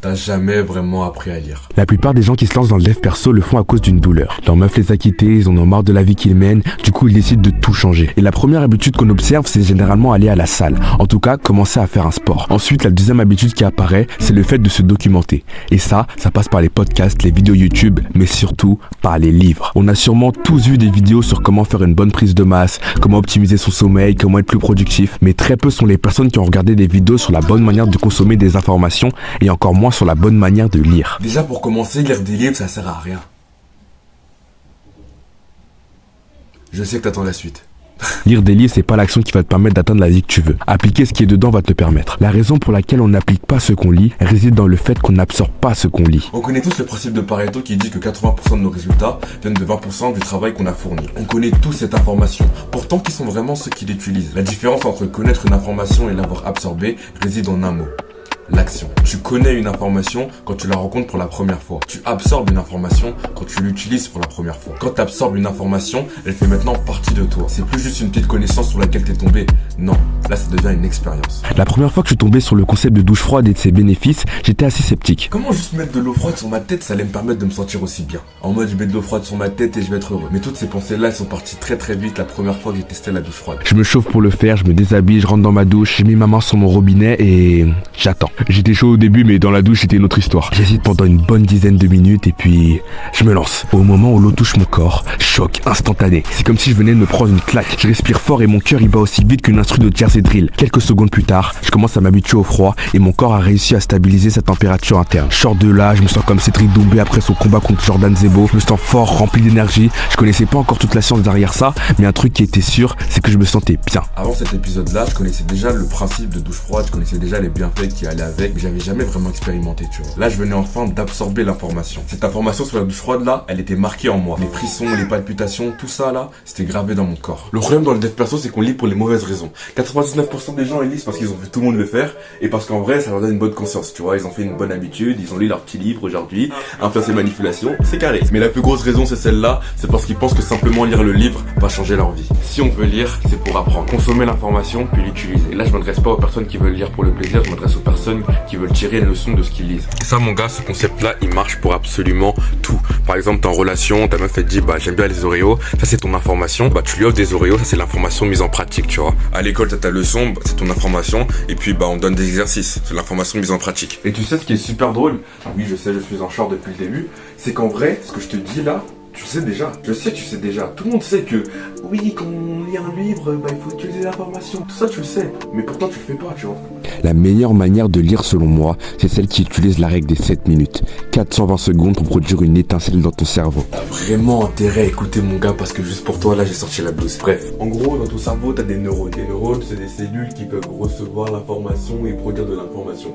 T'as jamais vraiment appris à lire. La plupart des gens qui se lancent dans le dev perso le font à cause d'une douleur. Leur meuf les a quittés, ils en ont marre de la vie qu'ils mènent, du coup ils décident de tout changer. Et la première habitude qu'on observe, c'est généralement aller à la salle. En tout cas, commencer à faire un sport. Ensuite, la deuxième habitude qui apparaît, c'est le fait de se documenter. Et ça passe par les podcasts, les vidéos YouTube, mais surtout par les livres. On a sûrement tous vu des vidéos sur comment faire une bonne prise de masse, comment optimiser son sommeil, comment être plus productif, mais très peu sont les personnes qui ont regardé des vidéos sur la bonne manière de consommer des informations et encore moins sur la bonne manière de lire. Déjà pour commencer, lire des livres ça sert à rien. Je sais que t'attends la suite. Lire des livres, c'est pas l'action qui va te permettre d'atteindre la vie que tu veux. Appliquer ce qui est dedans va te le permettre. La raison pour laquelle on n'applique pas ce qu'on lit réside dans le fait qu'on n'absorbe pas ce qu'on lit. On connaît tous le principe de Pareto qui dit que 80% de nos résultats viennent de 20% du travail qu'on a fourni. On connaît tous cette information. Pourtant, qui sont vraiment ceux qui l'utilisent? La différence entre connaître une information et l'avoir absorbée réside en un mot. L'action. Tu connais une information quand tu la rencontres pour la première fois. Tu absorbes une information quand tu l'utilises pour la première fois. Quand tu absorbes une information, elle fait maintenant partie de toi. C'est plus juste une petite connaissance sur laquelle tu es tombé. Non, là ça devient une expérience. La première fois que je suis tombé sur le concept de douche froide et de ses bénéfices, j'étais assez sceptique. Comment juste mettre de l'eau froide sur ma tête, ça allait me permettre de me sentir aussi bien? En mode je mets de l'eau froide sur ma tête et je vais être heureux. Mais toutes ces pensées-là, elles sont parties très très vite la première fois que j'ai testé la douche froide. Je me chauffe pour le faire, je me déshabille, je rentre dans ma douche, j'ai mis ma main sur mon robinet et j'attends. J'étais chaud au début, mais dans la douche c'était une autre histoire. J'hésite pendant une bonne dizaine de minutes et puis je me lance. Au moment où l'eau touche mon corps, choc instantané. C'est comme si je venais de me prendre une claque. Je respire fort et mon cœur il bat aussi vite qu'une instru de Jersey Drill. Quelques secondes plus tard, je commence à m'habituer au froid et mon corps a réussi à stabiliser sa température interne. Je sors de là, je me sens comme Cédric Doumbé après son combat contre Jordan Zebo. Je me sens fort, rempli d'énergie. Je connaissais pas encore toute la science derrière ça, mais un truc qui était sûr, c'est que je me sentais bien. Avant cet épisode-là, je connaissais déjà le principe de douche froide, je connaissais déjà les bienfaits qui allaient avec, mais j'avais jamais vraiment expérimenté, tu vois. Là, je venais enfin d'absorber l'information. Cette information sur la douche froide là, elle était marquée en moi. Les frissons, les palpitations, tout ça là, c'était gravé dans mon corps. Le problème dans le dev perso, c'est qu'on lit pour les mauvaises raisons. 99% des gens ils lisent parce qu'ils ont vu tout le monde le faire et parce qu'en vrai, ça leur donne une bonne conscience, tu vois. Ils ont fait une bonne habitude, ils ont lu leur petit livre aujourd'hui, influence et manipulation, c'est carré. Mais la plus grosse raison, c'est celle-là, c'est parce qu'ils pensent que simplement lire le livre va changer leur vie. Si on veut lire, c'est pour apprendre. Consommer l'information, puis l'utiliser. Et là, je m'adresse pas aux personnes qui veulent lire pour le plaisir, je m'adresse aux personnes qui veulent tirer les leçons de ce qu'ils lisent. Et ça, mon gars, ce concept-là, il marche pour absolument tout. Par exemple, t'es en relation, ta meuf elle te dit, bah, j'aime bien les Oreos, ça c'est ton information, bah, tu lui offres des Oreos, ça c'est l'information mise en pratique, tu vois. À l'école, t'as ta leçon, bah, c'est ton information, et puis, bah, on donne des exercices, c'est l'information mise en pratique. Et tu sais ce qui est super drôle? Oui, je sais, je suis en short depuis le début, c'est qu'en vrai, ce que je te dis là, tu sais déjà, je sais que tu sais déjà, tout le monde sait que oui, quand on lit un livre, bah, il faut utiliser l'information, tout ça tu le sais, mais pourtant tu le fais pas, tu vois. La meilleure manière de lire selon moi, c'est celle qui utilise la règle des 7 minutes. 420 secondes pour produire une étincelle dans ton cerveau. T'as vraiment intérêt à écouter mon gars parce que juste pour toi là j'ai sorti la blouse. Bref, en gros dans ton cerveau t'as des neurones. Les neurones c'est des cellules qui peuvent recevoir l'information et produire de l'information.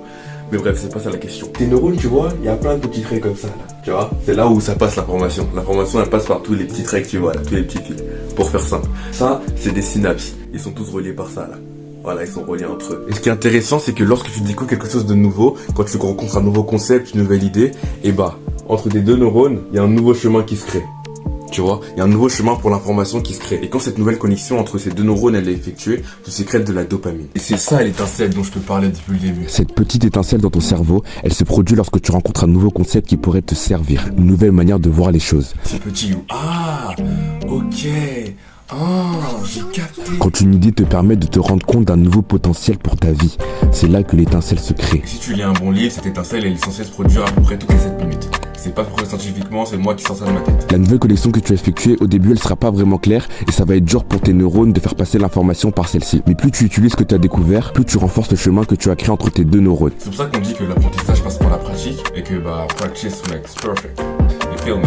Mais bref, c'est pas ça la question. Tes neurones, tu vois, il y a plein de petits traits comme ça, là. Tu vois, c'est là où ça passe l'information. L'information, elle passe par tous les petits traits que tu vois, là, tous les petits fils. Pour faire simple. Ça, c'est des synapses. Ils sont tous reliés par ça, là. Voilà, ils sont reliés entre eux. Et ce qui est intéressant, c'est que lorsque tu découvres quelque chose de nouveau, quand tu rencontres un nouveau concept, une nouvelle idée, et bah, entre tes deux neurones, il y a un nouveau chemin qui se crée. Tu vois, il y a un nouveau chemin pour l'information qui se crée. Et quand cette nouvelle connexion entre ces deux neurones elle est effectuée, se sécrète de la dopamine. Et c'est ça l'étincelle dont je te parlais depuis le début. Cette petite étincelle dans ton cerveau, elle se produit lorsque tu rencontres un nouveau concept qui pourrait te servir. Une nouvelle manière de voir les choses. C'est petit ou... Ah, ok. Ah, j'ai capté. Quand une idée te permet de te rendre compte d'un nouveau potentiel pour ta vie, c'est là que l'étincelle se crée. Et si tu lis un bon livre, cette étincelle elle est censée se produire à peu près toutes les 7 minutes. C'est pas prouvé scientifiquement, c'est moi qui sors ça de ma tête. La nouvelle connexion que tu as effectuée, au début, elle sera pas vraiment claire et ça va être dur pour tes neurones de faire passer l'information par celle-ci. Mais plus tu utilises ce que tu as découvert, plus tu renforces le chemin que tu as créé entre tes deux neurones. C'est pour ça qu'on dit que l'apprentissage passe par la pratique et que bah practice makes perfect. You feel me?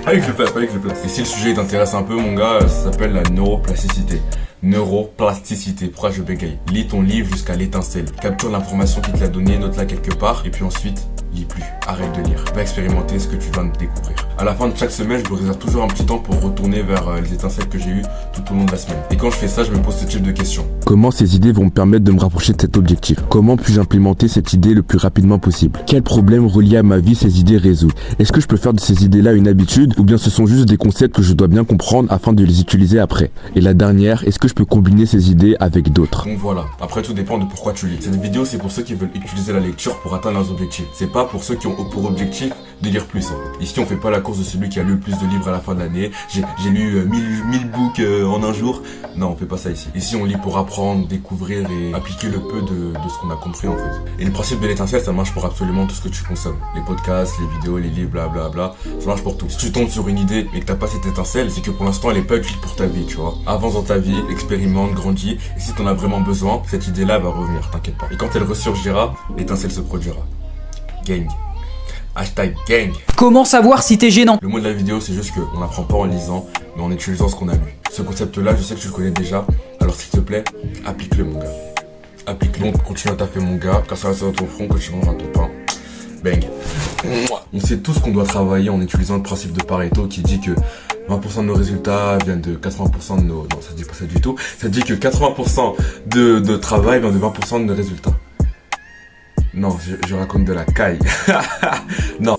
Fallait que je le fasse. Et si le sujet t'intéresse un peu, mon gars, ça s'appelle la neuroplasticité. Neuroplasticité, pourquoi je bégaye? Lis ton livre jusqu'à l'étincelle. Capture l'information qui te l'a donnée, note-la quelque part et puis ensuite, lis plus. arrête de lire. Va expérimenter ce que tu viens de découvrir. À la fin de chaque semaine, je me réserve toujours un petit temps pour retourner vers les étincelles que j'ai eues tout au long de la semaine. Et quand je fais ça, je me pose ce type de questions. Comment ces idées vont me permettre de me rapprocher de cet objectif? Comment puis-je implémenter cette idée le plus rapidement possible? Quels problèmes reliés à ma vie ces idées résoudent? Est-ce que je peux faire de ces idées-là une habitude ou bien ce sont juste des concepts que je dois bien comprendre afin de les utiliser après? Et la dernière, est-ce que je peux combiner ces idées avec d'autres? Donc voilà, après tout dépend de pourquoi tu lis. Cette vidéo c'est pour ceux qui veulent utiliser la lecture pour atteindre leurs objectifs. C'est pas pour ceux qui ont pour objectif de lire plus en fait. Ici on fait pas la course de celui qui a lu le plus de livres à la fin de l'année. J'ai lu 1000 books en un jour. Non, on fait pas ça ici. Ici on lit pour apprendre, découvrir et appliquer le peu de ce qu'on a compris en fait. Et le principe de l'étincelle ça marche pour absolument tout ce que tu consommes. Les podcasts, les vidéos, les livres, blablabla. Ça marche pour tout. Si tu tombes sur une idée et que t'as pas cette étincelle, c'est que pour l'instant elle est pas utile pour ta vie, tu vois. Avance dans ta vie, expérimente, grandis. Et si t'en as vraiment besoin, cette idée-là va revenir, t'inquiète pas. Et quand elle ressurgira, l'étincelle se produira. Gang. Hashtag gang. Comment savoir si t'es gênant? Le mot de la vidéo, c'est juste qu'on n'apprend pas en lisant, mais en utilisant ce qu'on a lu. Ce concept-là, je sais que tu le connais déjà, alors s'il te plaît, applique-le, mon gars. Applique-le, donc continue à taffer, mon gars, car ça reste dans ton front, continue dans ton pain. Bang. On sait tous qu'on doit travailler en utilisant le principe de Pareto qui dit que 20% de nos résultats viennent de 80% de nos... Non, ça dit pas ça du tout. Ça dit que 80% de travail vient de 20% de nos résultats. Non, je raconte de la caille. Non.